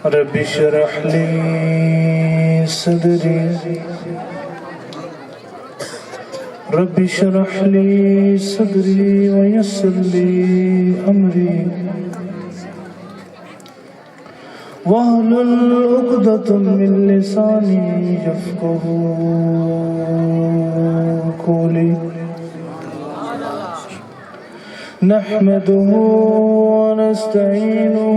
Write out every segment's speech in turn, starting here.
رب اشرح لي صدري رب اشرح لي صدري ويسر لي أمري واحلل عقدة من لساني يفقهوا قولي نحمده ونستعينه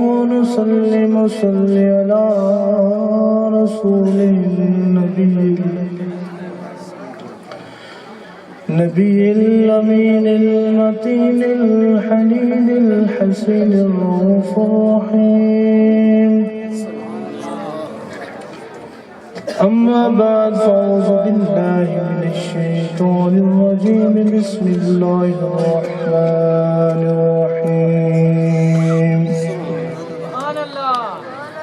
ونصلي على رسوله النبي الأمين المتين الحنين الحسين الرؤوف الرحيم أما بعد فأعوذ بالله من الشيطان الرجيم بسم الله الرحمن الرحيم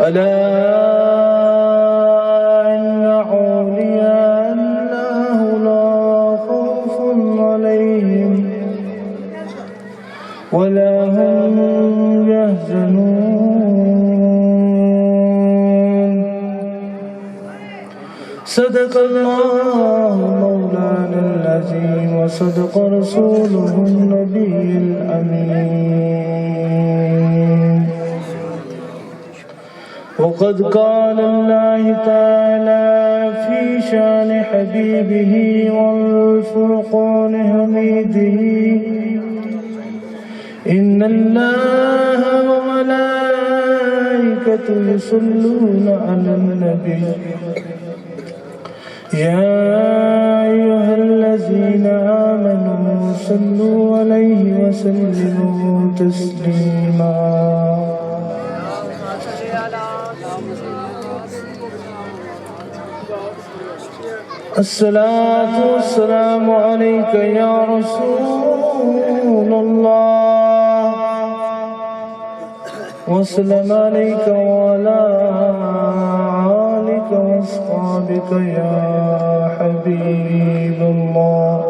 ألا إن أولياء الله لا خوف عليهم ولا هم يحزنون صدق الله مولانا العظيم وصدق رسوله النبي الأمين وقد قال الله تعالى في شان حبيبه والفرقان حميده إن الله وملائكته يصلون على النبي يا أيها الذين آمنوا صلوا عليه وسلموا تسليما الصلاة والسلام عليك يا رسول الله وسلام عليك وعلى آلك وأصحابك يا حبيب الله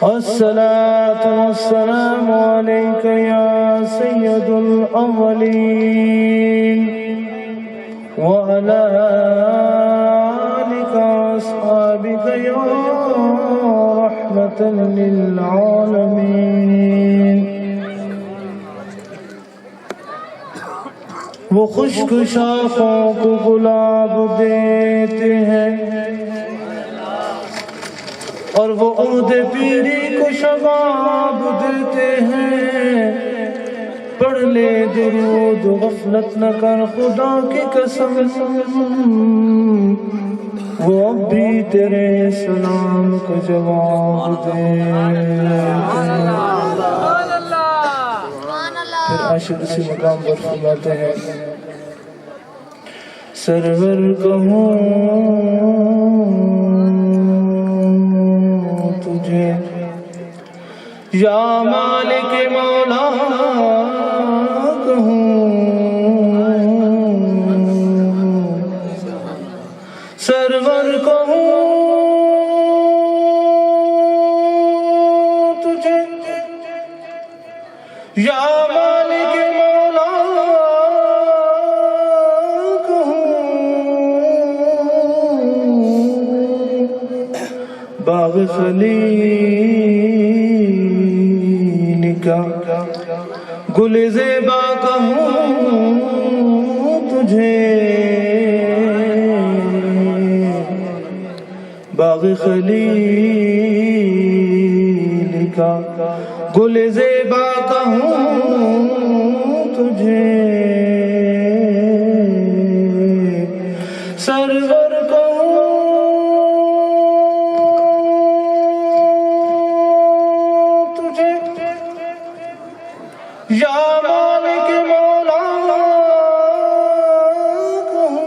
الصلاة والسلام عليك يا سيد الأولين وعلى آلك وأصحابك يا رحمة للعالمين وہ خشک شاخوں کو گلاب دیتے ہیں اور وہ عہد پیری کو شباب دیتے ہیں پڑھ لے درود غفلت نہ کر خدا کی قسم وہ اب بھی تیرے سلام کو جواب دے پھر عاشق اسی مقام پر فرماتے ہیں سرور کہوں تجھے یا مالک مولا کہوں سرور کہوں تجھے یا مالک مولا کہوں باغ خلیل کا گل زیبا کہوں تجھے باغ خلیل کا گل زیبا کہوں تجھے سرور کہوں تجھے یا مالک مولا کہوں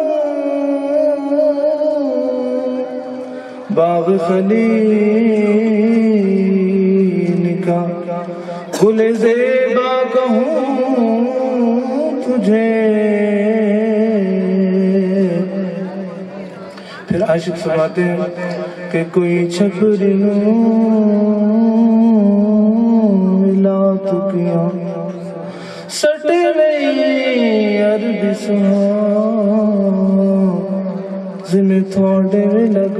باغ خلیل کا گل زیبا کہوں تجھے پھر عاشق فرماتے ہیں کہ کوئی چھپری ملا تو کیا زمیں تھوڑے میں لگ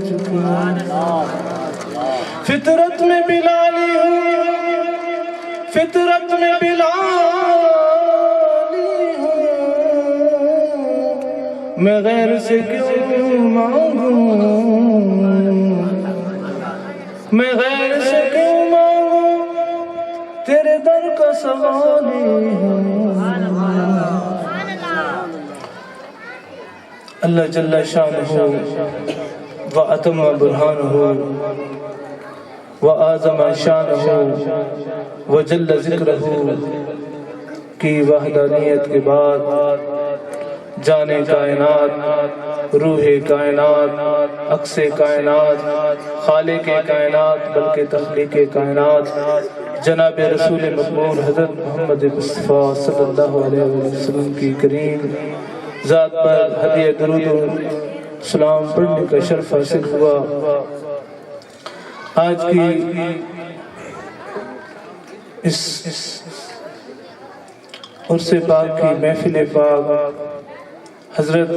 چکا فطرت میں بلالی ہوں فطرت میں بلالی ہوں میں غیر سے کیوں مانگوں میں غیر سے کیوں مانگوں تیرے در کا سوالی ہوں اللہ جل شانہ وأتم برہانہ وآزم شانہ وجل ذکرہ کی وحدانیت کے بعد جان کائنات روح کائنات عکس کائنات خالق کائنات بلکہ تخلیق کائنات جناب رسول مقبول حضرت محمد مصطفیٰ صلی اللہ علیہ وسلم کی کریم ذات پر ہدیہ درود و سلام پڑھنے کا شرف حاصل ہوا۔ آج کی اس عرس پاک کی محفل پاک حضرت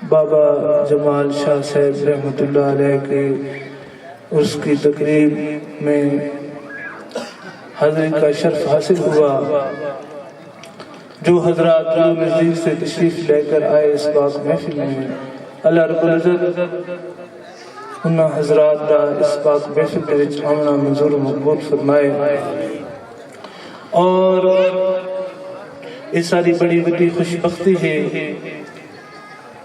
بابا جمال شاہ صاحب رحمۃ اللہ علیہ کے عرس کی تقریب میں حاضری کا شرف حاصل ہوا۔ جو حضرات دور نزدیک سے تشریف لے کر آئے اس پاک محفل میں اللہ رب العزت انہاں حضرات کا اس پاک محفل کے وچ آمنا منظور و مقبول فرمائے اور یہ ساری بڑی بڑی خوش بختی ہے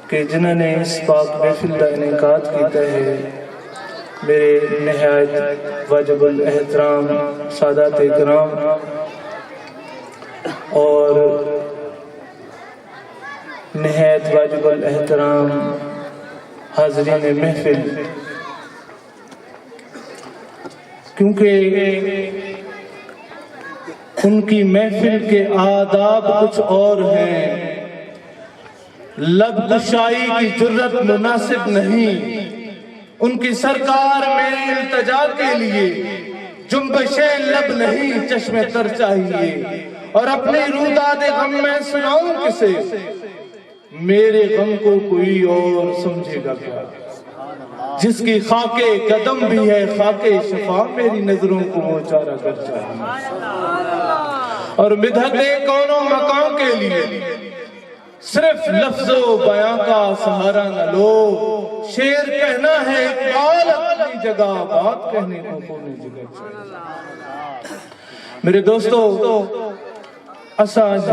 کہ جنہوں نے اس پاک محفل کا انعقاد کیتا ہے میرے نہایت واجب الاحترام سادات کرام اور نہایت واجب الاحترام حاضرین محفل، کیونکہ ان کی محفل کے آداب کچھ اور ہیں۔ لب گشائی کی جرت مناسب نہیں، ان کی سرکار میری التجا کے لیے جنبش لب نہیں چشم تر چاہیے، اور اپنی روداد غم میں سناؤں کسے، میرے غم کو کوئی اور سمجھے گا کیا، جس کی خاک قدم بھی ہے خاک شفا میری نظروں کو وہ چارہ کر چاہیے، اور مدحت کون و مکان کے لیے صرف لفظ و بیان کا سہارا نہ لو، شعر کہنا ہے اقبال اپنی جگہ بات کہنے کو کوئی جگہ چاہیے۔ میرے دوستو اساج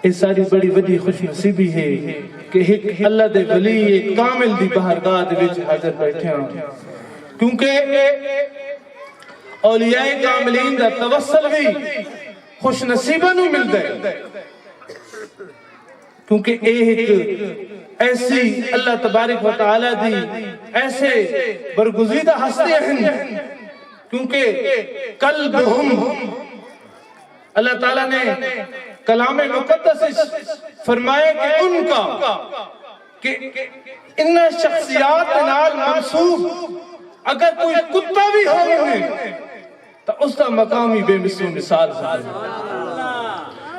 یہ ساری بڑی بڑی خوش نصیبی ہے کہ ایک اللہ دے ولی ایک کامل دی بہرگاہ دے وچ حاضر بیٹھے ہیں، کیونکہ اولیاء کاملین دا توسل بھی خوش نصیبہ نو ملتا ہے، کیونکہ ایک ایسی اللہ تبارک و تعالی دی ایسے برگزیدہ ہستیاں ہیں، کیونکہ قلبہم اللہ تعالیٰ نے کلام مقدس فرمایا کہ ان کا کہ ان شخصیات نال منصوب اگر کوئی کتا بھی ہوئے تو اس کا مقام ہی بے مثل و مثال ہے،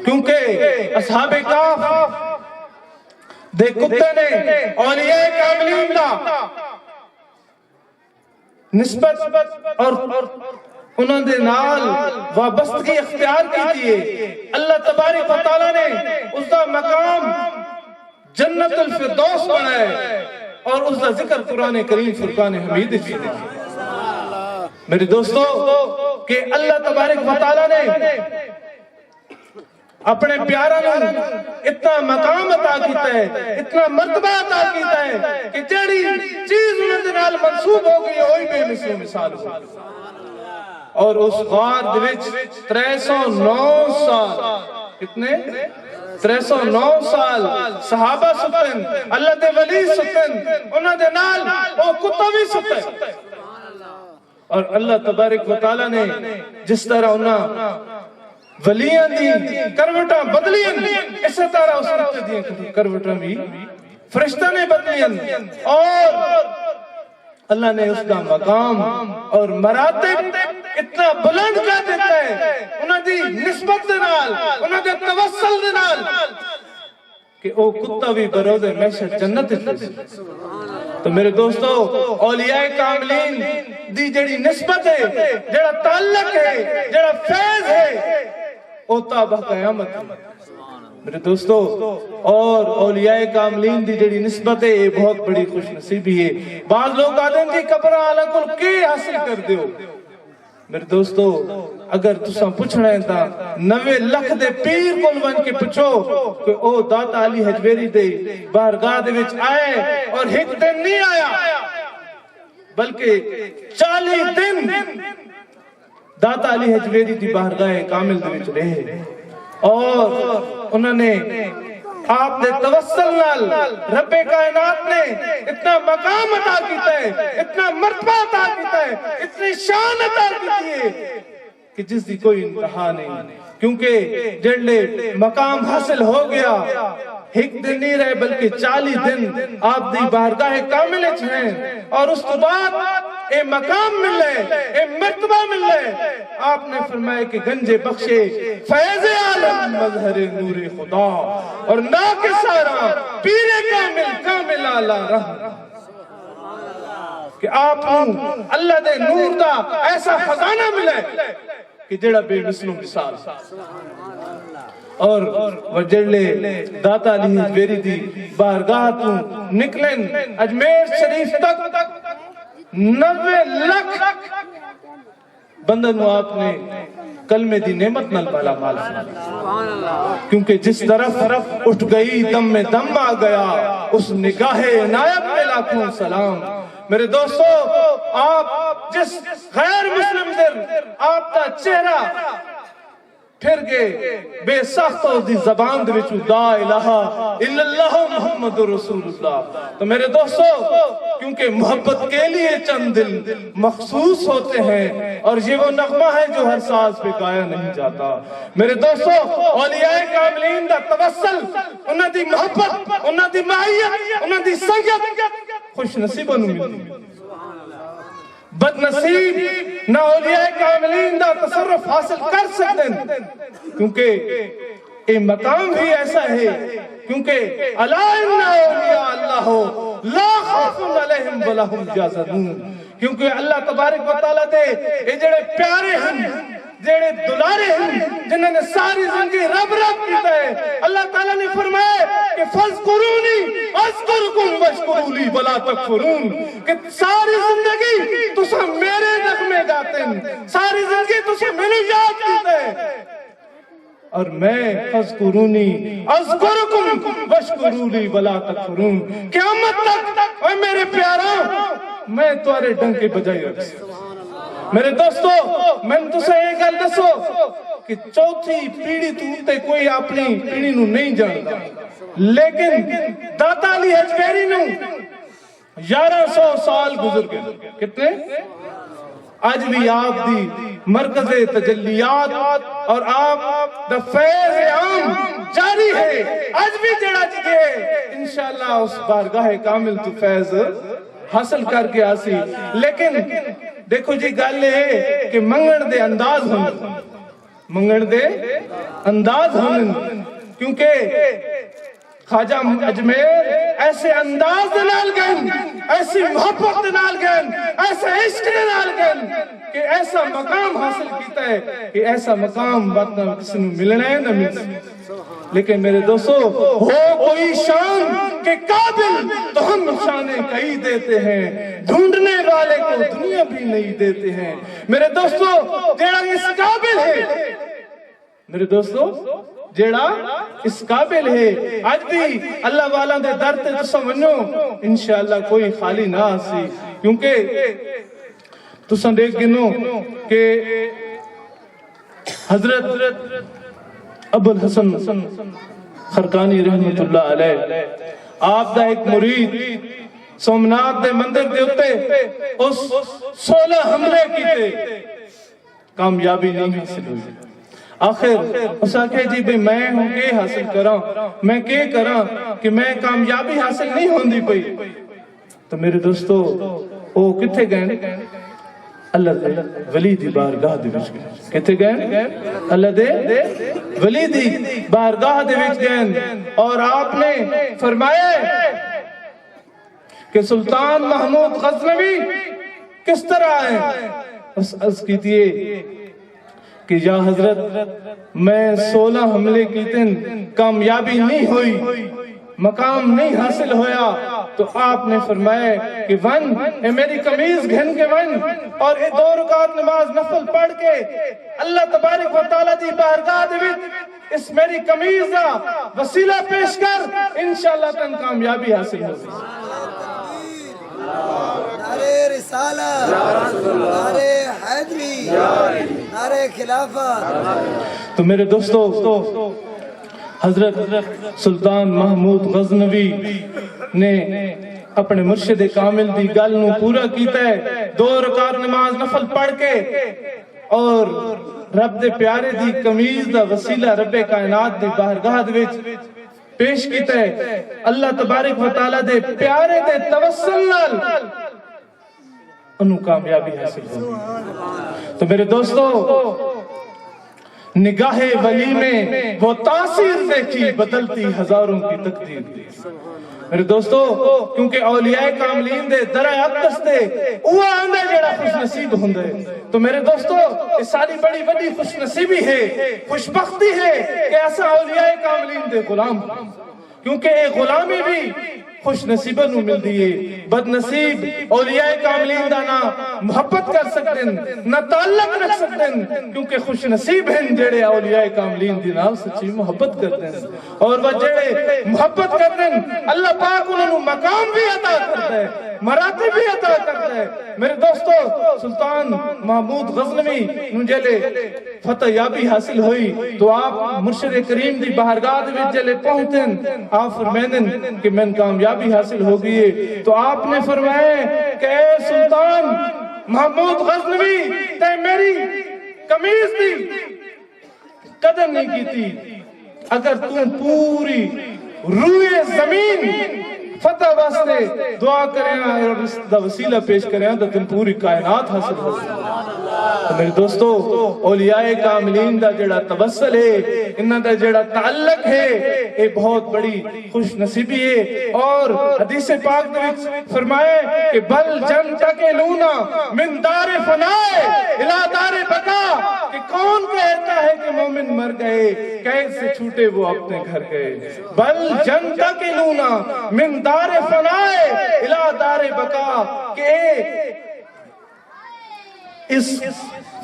کیونکہ اصحاب کہف دے کتے نے اولیاء کاملین دا نسبت اور انہوں نے نال وابستگی اختیار کی دیئے، اللہ تبارک و تعالیٰ نے اس کا مقام جنت الفردوس بنائے اور اس کا ذکر قرآن کریم فرقان حمید کی دی۔ میرے دوستو کہ اللہ تبارک و تعالیٰ نے اپنے پیارا نے اتنا مقام عطا کیتا ہے، اتنا مرتبہ عطا کیتا ہے کہ جڑی چیز انہوں نے نال منصوب ہو گئی ہوئی بے مثل و مثال ہو، اور اس غار دے وچ 309 سال کتنے 309 سال صحابہ ستن اللہ دے ولی ستن انہوں دے نال وہ کتا بھی ستن، اور اللہ تبارک و تعالیٰ نے جس طرح انہاں ولیاں دی کروٹاں بدلیاں اسی طرح اس کتے دی کروٹاں بھی فرشتہ نے بدلیاں، اور اللہ نے اس کا مقام اور مراتب اتنا بلند کر دیتا ہے انہاں دی نسبت دے نال، انہاں دے توسل دے نال کہ او کتا بھی بروز محشر جنت تو میرے دوستو اولیاء کاملین دی جڑی نسبت ہے، جڑا تعلق ہے، جڑا فیض ہے، او تابع قیامت ہے میرے دوستو۔ اور اولیاء کاملین دی جڑی نسبت ہے یہ بہت بڑی خوش نصیبی ہے۔ بعض لوگ آدھیں جی قبرہ آلہ کل کی حاصل کر دیو، میرے دوستو اگر تساں پوچھنا ہے تا 90 لکھ دے پیر کول ون کے پوچھو کہ او داتا علی حجویری دے بارگاہ دے وچ آئے اور ایک دن نہیں آیا بلکہ 40 دن داتا علی حجویری دی بارگاہ کامل دے وچ رہے، اور انہوں نے آپ نے توسل نال رب کائنات نے اتنا مقام عطا کیتا ہے، اتنا مرتبہ عطا کیتا ہے، اتنی شان عطا کیتی ہے کہ جس دی کوئی انتہا نہیں، کیونکہ جڑے مقام حاصل ہو گیا ایک دن نہیں رہے بلکہ 40 دن آپ دی بارگاہ کامل ہیں، اور اس کے بعد اے مقام ملے، اے مرتبہ ملے۔ آپ نے فرمایا کہ گنج بخشے فیض عالم مظہر نور خدا، اور نا کے سارا پیر کامل آلہ رحم، کہ آپ اللہ دے نور دا ایسا خزانہ ملے کہ جڑا بے مثل مثال، اور وجڑلے داتا علی حجویری دی بارگاہ تو نکلن اجمیر شریف تک 90 لکھ بندن آپ نے کلمے دی نعمت نال بالا مال، کیونکہ جس طرف اٹھ گئی دم میں دم آ گیا، اس نگاہ عنایت پہ لاکھوں سلام۔ میرے دوستو آپ جس غیر مسلم دل آپ کا چہرہ پھر گئے بے ساختوں دی زبان دے وچ لا الہ الا اللہ محمد رسول اللہ، تو میرے دوستو کیونکہ محبت کے لیے چند دل مخصوص ہوتے ہیں، اور یہ وہ نغمہ ہے جو ہر ساز پہ گایا نہیں جاتا۔ میرے دوستو اولیاء کاملین دا توسل، انہاں دی محبت، انہاں دی معیت، انہاں دی سنگت خوش نصیبوں نوں ملتی، بد نصیب نہ اولیاء کاملین دا تصرف حاصل کر سکتے، کیونکہ یہ مقام بھی ایسا ہے، کیونکہ الا ان اولیاء اللہ لا خوف علیہم ولا هم یحزنون، کیونکہ اللہ تبارک و تعالیٰ دے یہ جڑے پیارے ہیں، جڑے دلارے ہیں، جنہوں نے ساری زندگی رب رب کیتا ہے، اللہ تعالیٰ نے فرمایا کہ فَاذْكُرُونِي اذْكُرْكُمْ وَاشْكُرُوا لِي وَلَا تَكْفُرُونَ، کہ ساری زندگی تسا میرے نغمے گاتے ہیں، ساری زندگی تسا میرے یاد کیتا ہے، اور میں فَاذْكُرُونِي اذْكُرْكُمْ وَاشْكُرُوا لِي وَلَا تَكْفُرُونَ، قیامت تک اے میرے پیاراں میں تمہارے ڈنکے بجائی رکھ۔ میرے دوستو میں تو سے ایک گل دسو کہ چوتھی پیڑھی تو کوئی اپنی پیڑھی نو نہیں جانتا، لیکن داتا علی حجویری نو 1100 سال گزر گئے، کتنے؟ آج بھی آپ دی مرکز تجلیات اور آپ دا فیض عام جاری ہے، آج بھی جڑا جگہ انشاءاللہ اس بارگاہ کامل تو فیض حاصل کر کے آسی۔ لیکن دیکھو جی گل ہے کہ منگن دے انداز ہونے، منگن دے انداز ہونے، کیونکہ خواجہ اجمیر ایسے انداز نال گئن، ایسی محبت نال گئن، ایسے عشق نال گئن کہ ایسا مقام حاصل کیتا ہے کہ ایسا مقام بات نہ کسی نے ملنا ہے نہ مل سکتا۔ لیکن میرے دوستو ہو کوئی شان کے قابل تو ہم شانے کئی دیتے ہیں، ڈھونڈنے والے کو دنیا بھی نہیں دیتے ہیں۔ میرے دوستو جیڑا اس قابل ہے، میرے دوستو جیڑا اس قابل ہے، آج بھی اللہ والا دے در تے تساں ونو انشاءاللہ کوئی خالی نہ آسی، کیونکہ تساں دیکھ گنو کہ حضرت ابو الحسن خرقانی رحمت اللہ علیہ آپ دا ایک مرید سومنات دے مندر دے اتے اس 16 حملے کیتے، کامیابی نہیں حاصل ہوئی۔ آخر اس آکھے جی بھئی میں ہوں کے حاصل کراں، میں کے کراں کہ میں کامیابی حاصل نہیں ہوندی پئی۔ تو میرے دوستو وہ کتھے گئے؟ اللہ دے ولی دی بارگاہ دے وچ گئے۔ کتھے گئے؟ اللہ دے ولی دی بارگاہ دے وچ گئے اور آپ نے فرمایا کہ سلطان محمود غزنوی کس طرح آئے؟ بس عرض کیجئے کہ یا حضرت میں 16 حملے کی تن کامیابی نہیں ہوئی، مقام نہیں حاصل ہویا، تو آپ نے فرمایا کہ ون اے میری قمیض گھن کے ون اور 2 رکعت نماز نفل پڑھ کے اللہ تبارک و تعالیٰ دی بارگاہ دے وچ اس میری قمیض دا وسیلہ پیش کر، انشاءاللہ تن کامیابی حاصل ہوگی۔ نعرے رسالت، نعرے حیدری، نعرے خلافت۔ تو میرے دوستو، حضرت سلطان محمود غزنوی نے اپنے مرشد کامل دی گل نو پورا کیتا ہے، 2 رکعت نماز نفل پڑھ کے اور رب دے پیارے دی قمیض دا وسیلہ رب کائنات دی بارگاہ دے وچ پیش کیتا ہے، اللہ تبارک و تعالیٰ دے پیارے دے توسل نال انہوں کامیابی حاصل ہوئی۔ تو میرے دوستو، نگاہ ولی میں وہ تاثیر دیکھی بدلتی ہزاروں کی تقدیر۔ میرے دوستو، کیونکہ اولیاء کاملین دے درہ اقدس دے وہ آندھے جڑا خوش نصیب ہوندے۔ تو میرے دوستو، اس ساری بڑی بڑی خوش نصیبی ہے، خوش بختی ہے کہ ایسا اولیاء کاملین دے غلام، کیونکہ ایک غلامی بھی خوش نصیبہ نو مل دیئے۔ بد نصیب اولیاء کاملین دا نہ محبت کر سکتن، نہ تعلق رکھ سکتن، کیونکہ خوش نصیب ہیں جڑے اولیاء کاملین دی نام سچی محبت کرتے ہیں، اور وہ جڑے محبت کرتے ہیں اللہ پاک انہوں مقام بھی عطا کرتا ہے، مراتب بھی عطا کرتا ہے۔ میرے دوستو، سلطان محمود غزنوی نو جلے فتح یابی حاصل ہوئی تو آپ مرشد کریم دی بارگاہ دے وچ جلے پہنچن، آپ فرمائیں کہ میں کامیابی حاصل ہو گئی ہے، تو آپ نے فرمایا کہ اے سلطان محمود غزنوی، تے میری قمیض دی قدر نہیں کی تھی، اگر تم پوری روئے زمین فتح واسطے دعا کریں اور اس دا وسیلہ پیش کریں تو تم پوری کائنات حاصل ہو۔ تو میرے دوستو، اولیاء کاملین دا جڑا توسل ہے، انہاں دا جڑا تعلق ہے، ایک بہت بڑی خوش نصیبی ہے۔ اور حدیث پاک دے وچ فرمائے کہ بل جن تکلونا من دار فنائے الى دار بقا، کہ کون کہتا ہے کہ مومن مر گئے، قید سے چھوٹے وہ اپنے گھر گئے۔ بل جن تکلونا من دار فنائے الى دار بقا، کہ اس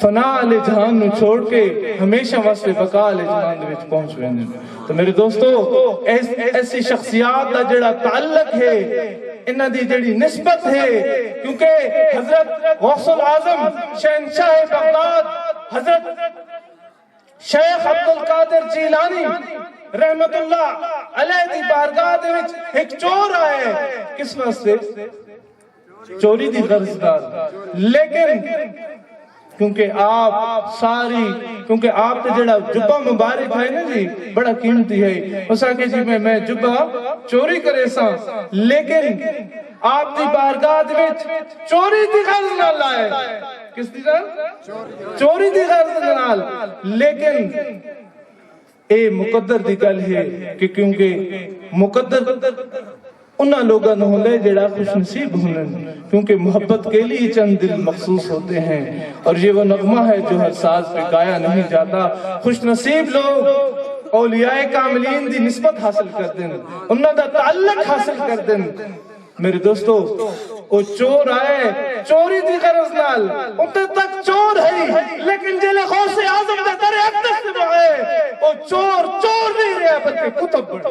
فنا علی جہان نو چھوڑ کے ہمیشہ واسطے بقا علی جہان دے وچ پہنچ ویندے۔ تو میرے دوستو، ایسی شخصیات دا جڑا تعلق ہے، انہاں دی جڑی نسبت ہے، کیونکہ حضرت غوث العظم شہنشاہ بغداد حضرت شیخ عبدالقادر جیلانی رحمت اللہ علیہ دی بارگاہ دے وچ ایک چور آئے، کس واسطے؟ چوری دی غرض نال، لیکن کیونکہ آپ تے جڑا جبہ مبارک ہے نا جی، بڑا قیمتی ہے، اس آکے جی میں جبہ چوری کرے سا، لیکن آپ دی بارگاہ دے وچ چوری دی غرض نال آئے۔ کس دی غرض؟ چوری دی غرض نال، لیکن اے مقدر دی گل ہے کہ کیونکہ مقدر انہاں لوگاں نو ہوندے جڑا خوش نصیب ہوندے، کیونکہ محبت کے لیے چند دل مخصوص ہوتے ہیں، اور یہ وہ نغمہ ہے جو ہر ساز پہ گایا نہیں جاتا۔ خوش نصیب لوگ اولیاء کاملین دی نسبت حاصل کر دیں، انہاں دا تعلق حاصل کر دیں۔ میرے دوستو، وہ چور آئے چوری دی غرض نال، اتنے تک چور ہے، لیکن جلے غوث اعظم دے در اقدس سے بغیر وہ چور نہیں رہا بلکہ کتب بڑھ۔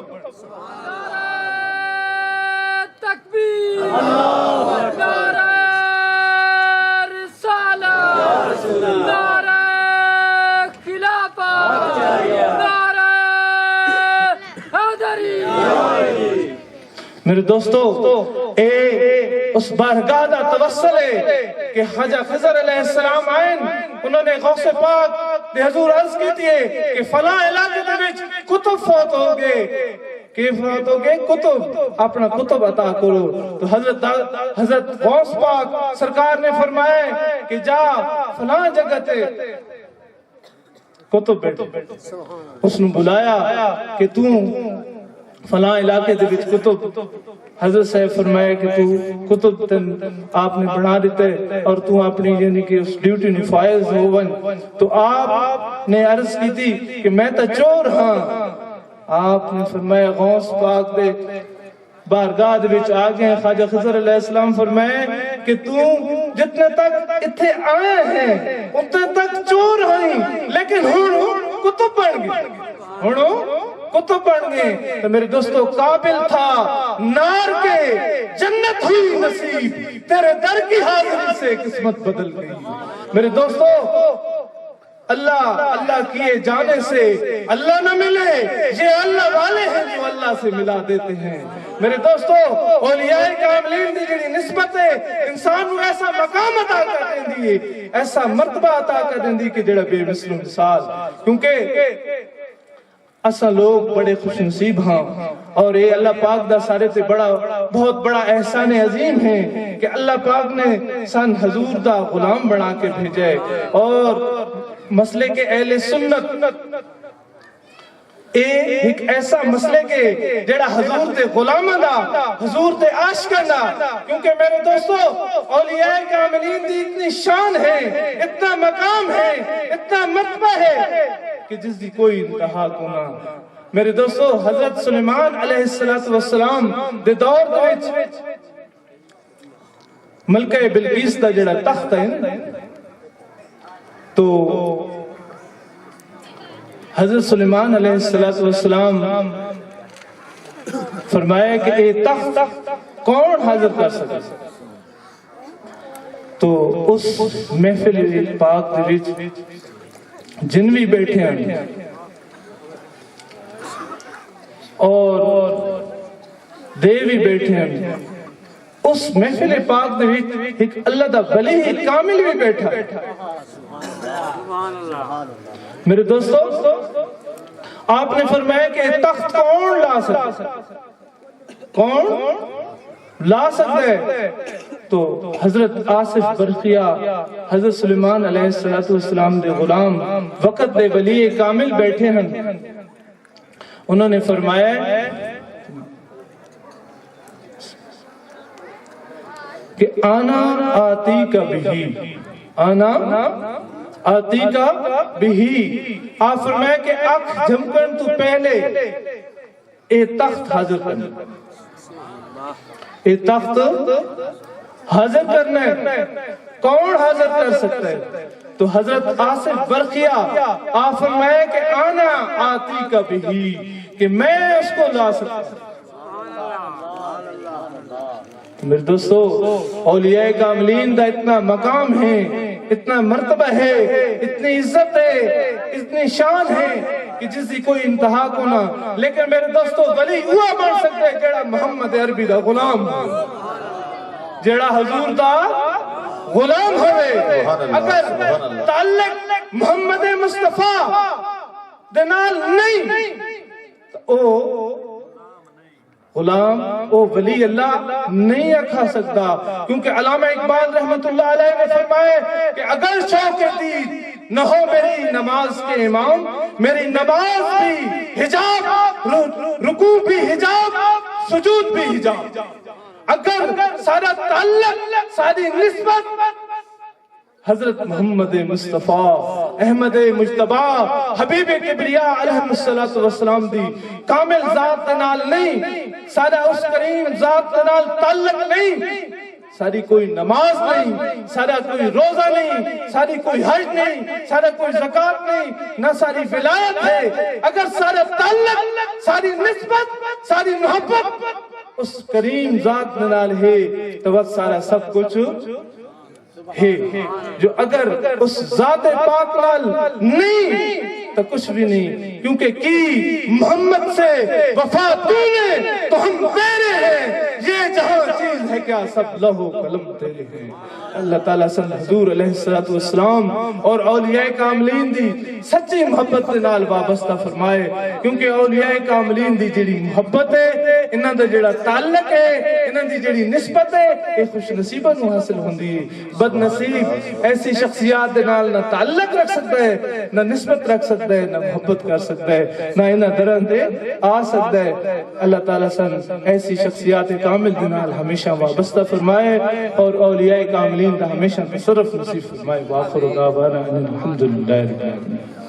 تکبیر، نعرہ رسالت، نعرہ خلافت، نعرہ حیدری۔ میرے دوستو، اس بارگاہ دا توسل ہے کہ خواجہ خضر علیہ السلام آئین، انہوں نے غوث پاک دے حضور عرض کی تھی کہ فلاں علاقے دے وچ کتب فوت ہو گئے، کہ فوت ہو گئے کتب، اپنا کتب عطا کرو۔ تو حضرت غوث پاک سرکار نے فرمایا کہ جا فلاں جگہ تے کتب بیٹھے اس نے بلایا کہ تو فلاں علاقے دے وچ کتب حضرت صاحب فرمایا کہ تو کتب تن آپ نے بنا دیتے اور تو اپنی یعنی کہ اس ڈیوٹی نو فائز ہو ون تو آپ نے عرض کی تھی کہ میں تا چور ہاں آپ نے فرمایا غوث پاک دے بارگاہ دے وچ آ گئے خواجہ خضر علیہ السلام فرمائے کہ تو جتنے تک اتھے آئے ہیں اتنے تک چور ہیں لیکن ہن کتب بن گئے ہن کتب بن گئے تو میرے دوستو قابل تھا نار کے جنت ہوئی نصیب تیرے در کی حاضری سے قسمت بدل گئی میرے دوستو اللہ کیے جانے سے اللہ نہ ملے یہ اللہ والے ہیں جو اللہ سے ملا دیتے ہیں میرے دوستو اولیاء کاملین دی جڑی نسبت ہے انسان کو ایسا مقام عطا کر دیندی ہے ایسا مرتبہ عطا کر دیندی کہ جڑا بے مثل مثال کیونکہ اسا لوگ بڑے خوش نصیب ہاں اور یہ اللہ پاک دا سارے تے بہت بڑا احسان عظیم ہے کہ اللہ پاک نے سن حضور دا غلام بنا کے بھیجے اور مسئلے کے اہل سنت ایک ایسا مسئلے کے جڑا حضور تے غلامہ دا حضور تے عاشقہ دا کیونکہ میرے دوستو اولیاء کاملین دی اتنی شان ہے اتنا مقام ہے اتنا مرتبہ ہے کہ جس دی کوئی انتہا کو نہ میرے دوستو حضرت سلیمان علیہ السلام دے دور دے ملکہ بلقیس دا جڑا تخت ہے تو حضرت سلیمان علیہ السلام فرمایا کہ اے تخت کون حاضر کر سکے تو اس محفل پاک دے وچ جن بھی بیٹھے ہیں اور دے بھی بیٹھے ہیں اس محفل پاک دے وچ ایک اللہ دا ولی کامل بھی بیٹھا میرے دوستو آپ نے فرمایا کہ تخت کون لا سکتا کون لا سکتا ہے تو حضرت آصف برقیہ حضرت سلیمان علیہ السلام دے غلام وقت دے ولی کامل بیٹھے ہیں انہوں نے فرمایا کہ آنا آتی کا بھی آنا آتی کا بھی آپ فرمایا کہ اکھ جھمکن تو پہلے اے تخت حاضر کرنا اے تخت حاضر کرنا ہے کون حاضر کر سکتا ہے تو حضرت آصف برقیہ آپ فرمایا کہ آنا آتی کا بھی کہ میں اس کو لا سکتا ہوں میرے دوستو اولیاء کاملین دا اتنا مقام ہے اتنا مرتبہ ہے اتنی عزت ہے اتنی شان ہے کہ جس کی کوئی انتہا کو نہ لیکن میرے دوستو ولی ہوا بن سکتا ہے جڑا محمد عربی دا غلام جڑا حضور دا غلام ہوئے اگر تعلق محمد مصطفیٰ دے نال نہیں او غلام او ولی اللہ نہیں رکھا سکتا کیونکہ علامہ اقبال رحمت اللہ علیہ نے فرمائے کہ اگر شوق دید نہ ہو میری نماز کے امام میری نماز بھی حجاب رکوع بھی حجاب سجود بھی حجاب اگر سارا تعلق ساری نسبت حضرت محمد مصطفیٰ احمد مجتبہ حبیب کبریاء علیہ السلام دی کامل ذات نال نہیں سارا اس کریم ذات نال تعلق نہیں ساری کوئی نماز نہیں سارا کوئی روزہ نہیں ساری کوئی حج نہیں سارا کوئی زکوٰۃ نہیں نہ ساری ولایت ہے اگر سارا تعلق ساری نسبت ساری محبت اس کریم ذات نال ہے تو وہ سارا سب کچھ ہے جو اگر اس ذات پاک نال نہیں تو کچھ بھی نہیں کیونکہ کی محمد سے وفا تو نے تو ہم تیرے ہیں یہ جہاں چیز ہے کیا سب لوح و قلم تیرے ہیں۔ اللہ تعالیٰ صلی حضور علیہ السلام اور اولیاء کاملین دی سچی محبت دے نال وابستہ فرمائے، کیونکہ اولیاء کاملین دی جڑی محبت ہے، انہاں دا جڑا تعلق ہے، انہاں دی جڑی نسبت ہے، یہ خوش نصیبہ نو حاصل ہوندی ہے۔ بد نصیب ایسی شخصیات دے نال نہ تعلق رکھ سکتا ہے، نہ نسبت رکھ سکتا ہے، نہ محبت کر سکتا ہے، نہ انہاں دراں تے آ سکتا ہے۔ اللہ تعالیٰ سن ایسی شخصیات کامل دے نال ہمیشہ وابستہ فرمائے اور اولیاء کاملین دا ہمیشہ تصرف نصیب فرمائے۔ وآخر دعوانا ان الحمدللہ رب العالمین۔